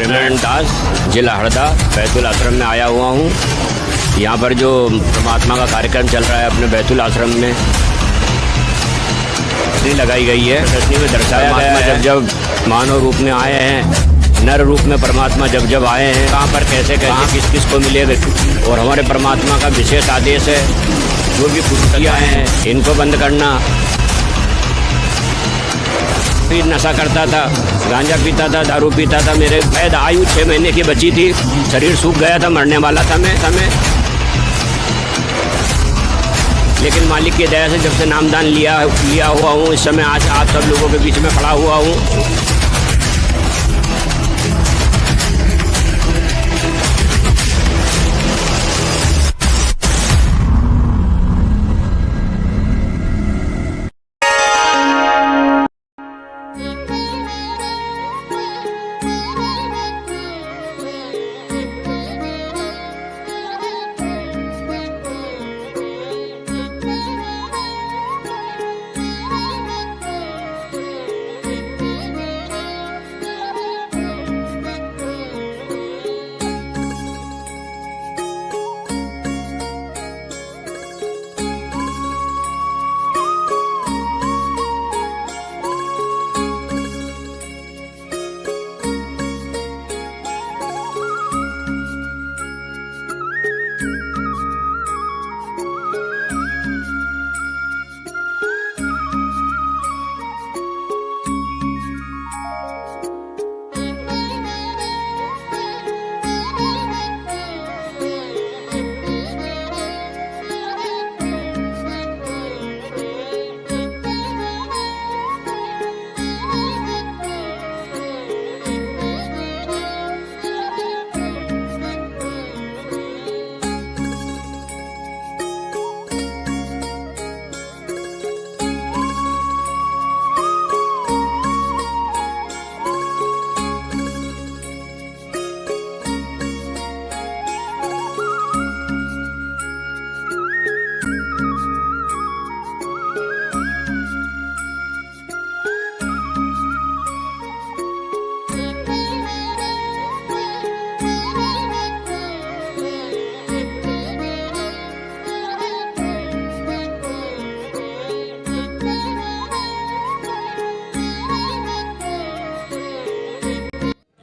प्रेमनंद दास, जिला हरदा, बैतुल आश्रम में आया हुआ हूँ। यहाँ पर जो परमात्मा का कार्यक्रम चल रहा है अपने बैतुल आश्रम में, प्रदर्शनी लगाई गई है। प्रदर्शनी में दर्शाया गया है जब मानव रूप में आए हैं, नर रूप में परमात्मा जब जब आए हैं, कहाँ पर कैसे कैसे किस किस को मिले। और हमारे परमात्मा का विशेष आदेश है जो भी कुर्सियाँ हैं इनको बंद करना। फिर नशा करता था, गांजा पीता था, दारू पीता था। मेरे वैध आयु 6 महीने की बची थी, शरीर सूख गया था, मरने वाला था मैं। लेकिन मालिक की दया से जब से नामदान लिया हुआ हूँ, इस समय आज आप सब लोगों के बीच में खड़ा हुआ हूँ।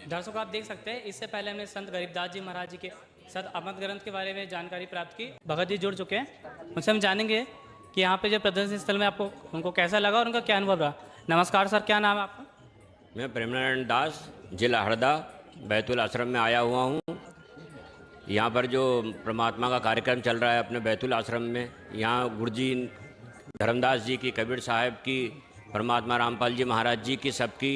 दर्शकों, आप देख सकते हैं इससे पहले हमने संत गरीबदास जी महाराज जी के संत अमृत ग्रंथ के बारे में जानकारी प्राप्त की। भगत जी जुड़ चुके हैं, उनसे हम जानेंगे कि यहाँ पे जो प्रदर्शनी स्थल में आपको उनको कैसा लगा और उनका क्या अनुभव रहा। नमस्कार सर, क्या नाम है आपका? मैं प्रेमनंद दास, जिला हरदा, बैतुल आश्रम में आया हुआ हूँ। यहाँ पर जो परमात्मा का कार्यक्रम चल रहा है अपने बैतुल आश्रम में, यहाँ गुरुजी धर्मदास जी की, कबीर साहब की, परमात्मा रामपाल जी महाराज जी की सबकी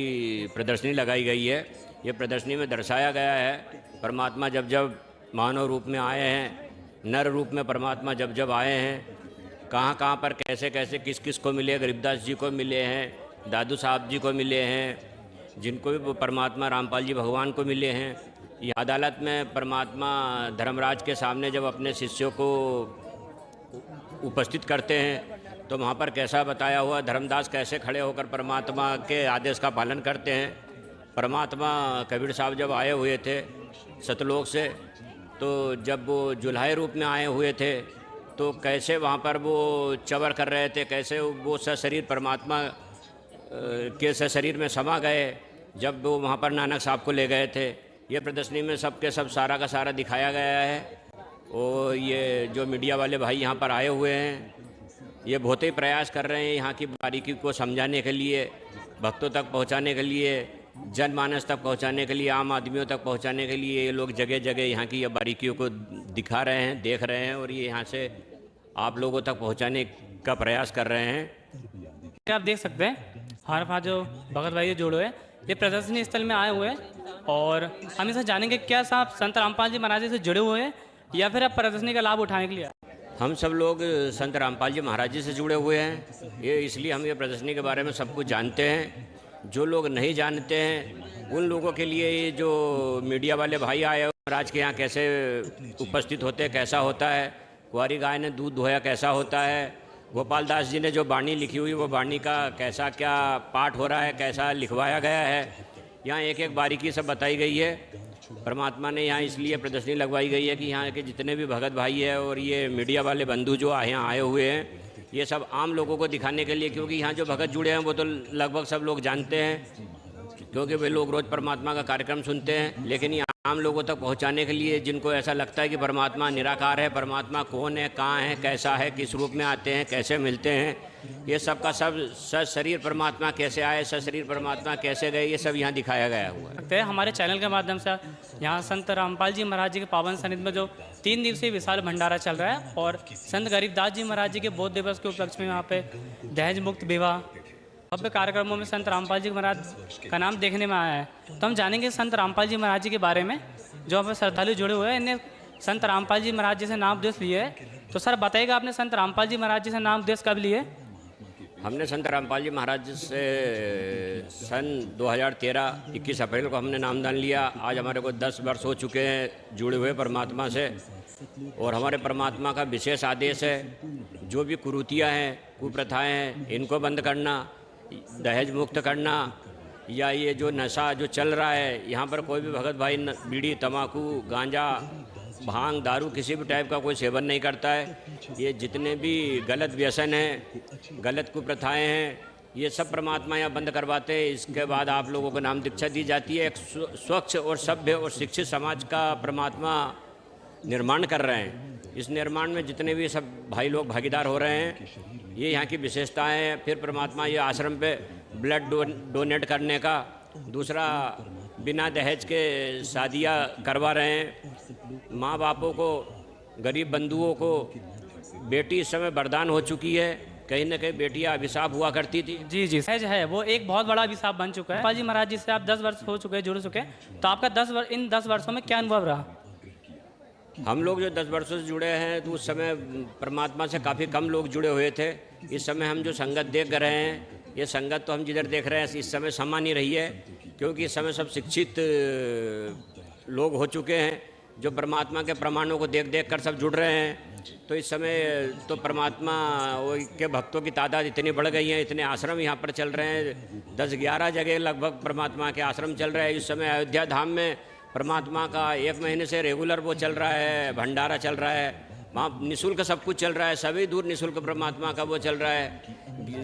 प्रदर्शनी लगाई गई है। ये प्रदर्शनी में दर्शाया गया है परमात्मा जब जब मानव रूप में आए हैं, नर रूप में परमात्मा जब जब आए हैं, कहाँ कहाँ पर कैसे कैसे किस किस को मिले। गरीबदास जी को मिले हैं, दादू साहब जी को मिले हैं, जिनको भी परमात्मा रामपाल जी भगवान को मिले हैं। ये अदालत में परमात्मा धर्मराज के सामने जब अपने शिष्यों को उपस्थित करते हैं तो वहाँ पर कैसा बताया हुआ, धर्मदास कैसे खड़े होकर परमात्मा के आदेश का पालन करते हैं। परमात्मा कबीर साहब जब आए हुए थे सतलोक से, तो जब वो जुल्हाए रूप में आए हुए थे तो कैसे वहाँ पर वो चवर कर रहे थे, कैसे वो सशरीर परमात्मा के सशरीर में समा गए जब वो वहाँ पर नानक साहब को ले गए थे। ये प्रदर्शनी में सब के सब सारा का सारा दिखाया गया है। और ये जो मीडिया वाले भाई यहाँ पर आए हुए हैं, ये बहुत ही प्रयास कर रहे हैं यहाँ की बारीकी को समझाने के लिए, भक्तों तक पहुँचाने के लिए, जनमानस तक पहुंचाने के लिए, आम आदमियों तक पहुंचाने के लिए ये लोग जगह जगह यहाँ की ये बारीकियों को दिखा रहे हैं, देख रहे हैं और ये यहाँ से आप लोगों तक पहुंचाने का प्रयास कर रहे हैं। आप देख सकते हैं हमारे पास जो भगत भाई जोड़ो है, ये प्रदर्शनी स्थल में आए हुए हैं और हम इसे जानेंगे क्या साहब संत रामपाल जी महाराज जी से जुड़े हुए हैं या फिर आप प्रदर्शनी का लाभ उठाने के लिए? हम सब लोग संत रामपाल जी महाराज जी से जुड़े हुए हैं। ये इसलिए हम ये प्रदर्शनी के बारे में सब कुछ जानते हैं। जो लोग नहीं जानते हैं उन लोगों के लिए ये जो मीडिया वाले भाई आए महाराज के यहाँ कैसे उपस्थित होते हैं, कैसा होता है, कुंवारी गाय ने दूध धोया कैसा होता है, गोपाल दास जी ने जो वाणी लिखी हुई वो वाणी का कैसा क्या पाठ हो रहा है, कैसा लिखवाया गया है, यहाँ एक एक बारीकी सब बताई गई है। परमात्मा ने यहाँ इसलिए प्रदर्शनी लगवाई गई है कि यहाँ के जितने भी भगत भाई है और ये मीडिया वाले बंधु जो यहाँ आए हुए हैं, ये सब आम लोगों को दिखाने के लिए, क्योंकि यहाँ जो भगत जुड़े हैं वो तो लगभग सब लोग जानते हैं, क्योंकि वे लोग रोज़ परमात्मा का कार्यक्रम सुनते हैं। लेकिन ये आम लोगों तक पहुंचाने के लिए, जिनको ऐसा लगता है कि परमात्मा निराकार है, परमात्मा कौन है, कहाँ है, कैसा है, किस रूप में आते हैं, कैसे मिलते हैं, ये सब का सब सशरीर परमात्मा कैसे आए, सशरीर परमात्मा कैसे गए, ये सब यहाँ दिखाया गया हुआ है। हमारे चैनल के माध्यम से यहाँ संत रामपाल जी महाराज जी के पावन सन्निधि में जो 3 दिवसीय विशाल भंडारा चल रहा है, और संत गरीबदास जी महाराज जी के बौद्ध दिवस के उपलक्ष्य में यहाँ पे दहेज मुक्त विवाह भव्य कार्यक्रमों में संत रामपाल जी महाराज का नाम देखने में आया है। तो हम जानेंगे संत रामपाल जी महाराज जी के बारे में, जो हमें श्रद्धालु जुड़े हुए हैं। इन्हें संत रामपाल जी महाराज जी से नाम उपदेश लिए है। तो सर बताइएगा, आपने संत रामपाल जी महाराज जी से नाम उपदेश कब लिए? हमने संत रामपाल जी महाराज से सन 2013 21 अप्रैल को हमने नामदान लिया। आज हमारे को 10 वर्ष हो चुके हैं जुड़े हुए परमात्मा से, और हमारे परमात्मा का विशेष आदेश है, जो भी कुरीतियाँ हैं, कुप्रथाएँ हैं, इनको बंद करना, दहेज मुक्त करना, या ये जो नशा जो चल रहा है यहाँ पर, कोई भी भगत भाई बीड़ी, तम्बाकू, गांजा, भांग, दारू किसी भी टाइप का कोई सेवन नहीं करता है। ये जितने भी गलत व्यसन हैं, गलत कुप्रथाएं हैं, ये सब परमात्मा यहाँ बंद करवाते हैं। इसके बाद आप लोगों को नाम दीक्षा दी जाती है। एक स्वच्छ और सभ्य और शिक्षित समाज का परमात्मा निर्माण कर रहे हैं। इस निर्माण में जितने भी सब भाई लोग भागीदार हो रहे हैं, ये यहाँ की विशेषताएं हैं। फिर परमात्मा ये आश्रम पे ब्लड डोनेट करने का, दूसरा बिना दहेज के शादियाँ करवा रहे हैं। माँ बापों को, गरीब बंधुओं को बेटी इस समय वरदान हो चुकी है। कहीं न कहीं बेटियाँ अभिशाप हुआ करती थी। जी जी, सहज है, वो एक बहुत बड़ा अभिशाप बन चुका है। रामपाल जी महाराज जी से आप 10 वर्ष हो चुके हैं, जुड़ चुके हैं, तो आपका इन 10 वर्षों में क्या अनुभव रहा? हम लोग जो 10 वर्षों से जुड़े हैं, तो उस समय परमात्मा से काफ़ी कम लोग जुड़े हुए थे। इस समय हम जो संगत देख रहे हैं, ये संगत तो हम जिधर देख रहे हैं इस समय समा नहीं रही है, क्योंकि इस समय सब शिक्षित लोग हो चुके हैं, जो परमात्मा के प्रमाणों को देख देख कर सब जुड़ रहे हैं। तो इस समय तो परमात्मा के भक्तों की तादाद इतनी बढ़ गई है, इतने आश्रम यहाँ पर चल रहे हैं, 10-11 जगह लगभग परमात्मा के आश्रम चल रहे हैं। इस समय अयोध्या धाम में परमात्मा का 1 महीने से रेगुलर वो चल रहा है, भंडारा चल रहा है, वहाँ निःशुल्क सब कुछ चल रहा है, सभी दूर निःशुल्क परमात्मा का वो चल रहा है।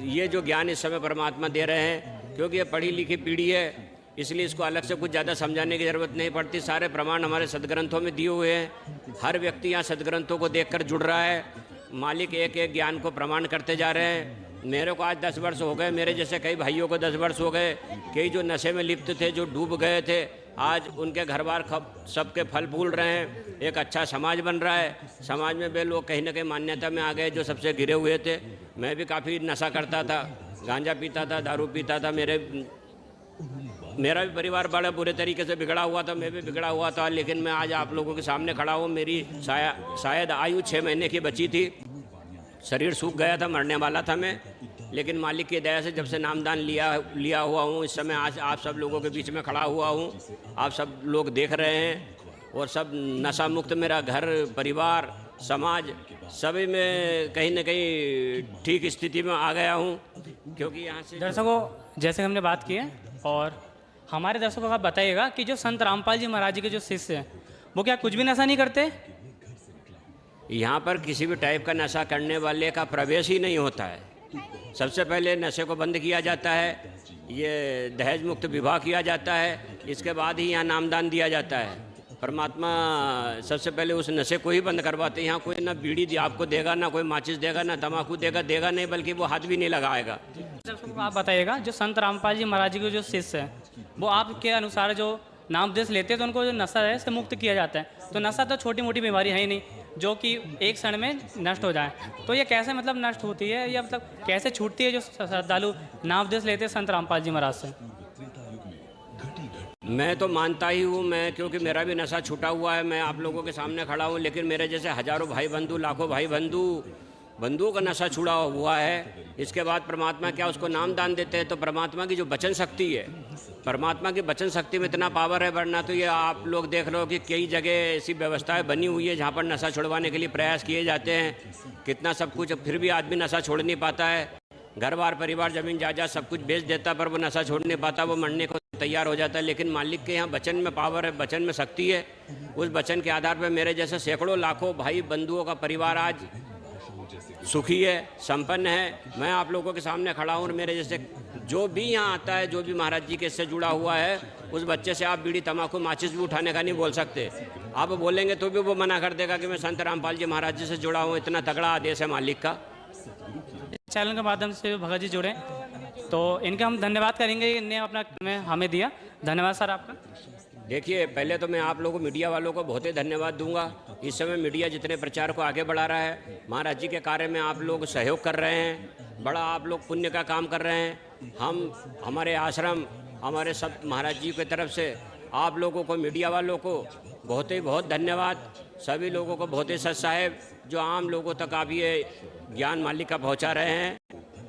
ये जो ज्ञान इस समय परमात्मा दे रहे हैं, क्योंकि ये पढ़ी लिखी पीढ़ी है, इसलिए इसको अलग से कुछ ज़्यादा समझाने की ज़रूरत नहीं पड़ती। सारे प्रमाण हमारे सदग्रंथों में दिए हुए हैं। हर व्यक्ति यहाँ सदग्रंथों को देखकर जुड़ रहा है। मालिक एक एक ज्ञान को प्रमाण करते जा रहे हैं। मेरे को आज 10 वर्ष हो गए, मेरे जैसे कई भाइयों को 10 वर्ष हो गए। कई जो नशे में लिप्त थे, जो डूब गए थे, आज उनके घर बार सबके फल फूल रहे हैं। एक अच्छा समाज बन रहा है। समाज में वे लोग कहीं ना कहीं मान्यता में आ गए जो सबसे गिरे हुए थे। मैं भी काफ़ी नशा करता था, गांजा पीता था, दारू पीता था। मेरा भी परिवार बड़ा बुरे तरीके से बिगड़ा हुआ था, मैं भी बिगड़ा हुआ था। लेकिन मैं आज आप लोगों के सामने खड़ा हूँ। मेरी शायद आयु 6 महीने की बची थी। शरीर सूख गया था, मरने वाला था मैं, लेकिन मालिक की दया से जब से नामदान लिया हुआ हूँ, इस समय आज आप सब लोगों के बीच में खड़ा हुआ हूँ। आप सब लोग देख रहे हैं, और सब नशा मुक्त मेरा घर, परिवार, समाज सभी में कहीं न कहीं ठीक स्थिति में आ गया हूँ। क्योंकि यहाँ से दर्शकों, जैसे हमने बात की है, और हमारे दर्शकों को आप बताइएगा कि जो संत रामपाल जी महाराज जी के जो शिष्य हैं, वो क्या कुछ भी नशा नहीं करते? यहाँ पर किसी भी टाइप का नशा करने वाले का प्रवेश ही नहीं होता है। सबसे पहले नशे को बंद किया जाता है, ये दहेज मुक्त विवाह किया जाता है, इसके बाद ही यहाँ नामदान दिया जाता है। परमात्मा सबसे पहले उस नशे को ही बंद करवाते हैं। यहाँ कोई ना बीड़ी आपको देगा, ना कोई माचिस देगा, ना तम्बाकू देगा नहीं, बल्कि वो हाथ भी नहीं लगाएगा। आप बताइएगा, जो संत रामपाल जी महाराज जी के जो शिष्य हैं, वो आपके अनुसार जो नाम उपदेश लेते हैं, तो उनको जो नशा है इससे मुक्त किया जाता है। तो नशा तो छोटी मोटी बीमारी है ही नहीं, जो कि एक क्षण में नष्ट हो जाए। तो ये कैसे मतलब नष्ट होती है, या मतलब कैसे छूटती है जो श्रद्धालु नाम उपदेश लेते हैं संत रामपाल जी महाराज से? मैं तो मानता ही हूँ, क्योंकि मेरा भी नशा छूटा हुआ है। मैं आप लोगों के सामने खड़ा हूँ, लेकिन मेरे जैसे हजारों भाई बंधु, लाखों भाई बंधुओं का नशा छुड़ा हुआ है। इसके बाद परमात्मा क्या उसको नाम दान देते हैं। तो परमात्मा की जो वचन शक्ति है, परमात्मा की वचन शक्ति में इतना पावर है। वरना तो ये आप लोग देख रहे हो कि कई जगह ऐसी व्यवस्थाएं बनी हुई है जहाँ पर नशा छुड़वाने के लिए प्रयास किए जाते हैं, कितना सब कुछ, फिर भी आदमी नशा छोड़ नहीं पाता है। घर बार, परिवार, जमीन जायदाद सब कुछ बेच देता, पर वो नशा छोड़ नहीं पाता। वो मरने को तैयार हो जाता है, लेकिन मालिक के यहाँ वचन में पावर है, वचन में शक्ति है। उस वचन के आधार पर मेरे जैसे सैकड़ों लाखों भाई बंधुओं का परिवार आज सुखी है, संपन्न है। मैं आप लोगों के सामने खड़ा हूँ और मेरे जैसे जो भी यहाँ आता है, जो भी महाराज जी के इससे जुड़ा हुआ है, उस बच्चे से आप बीड़ी तम्बाकू माचिस भी उठाने का नहीं बोल सकते। आप बोलेंगे तो भी वो मना कर देगा कि मैं संत रामपाल जी महाराज जी से जुड़ा हूँ। इतना तगड़ा आदेश है मालिक का। चैनल के माध्यम से भगत जी जुड़े, तो इनका हम धन्यवाद करेंगे, इनने अपना में हमें दिया। धन्यवाद सर आपका। देखिए, पहले तो मैं आप लोगों को, मीडिया वालों को बहुत ही धन्यवाद दूंगा। इस समय मीडिया जितने प्रचार को आगे बढ़ा रहा है, महाराज जी के कार्य में आप लोग सहयोग कर रहे हैं, बड़ा आप लोग पुण्य का काम कर रहे हैं। हमारे आश्रम, हमारे सब महाराज जी की तरफ से आप लोगों को, मीडिया वालों को बहुत धन्यवाद। सभी लोगों को बहुत ही सत साहेब, जो आम लोगों तक आप ये ज्ञान मालिक का पहुँचा रहे हैं।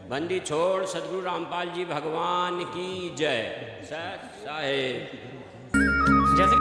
बंदी छोड़ सदगुरु रामपाल जी भगवान की जय। सत साहेब। जैसे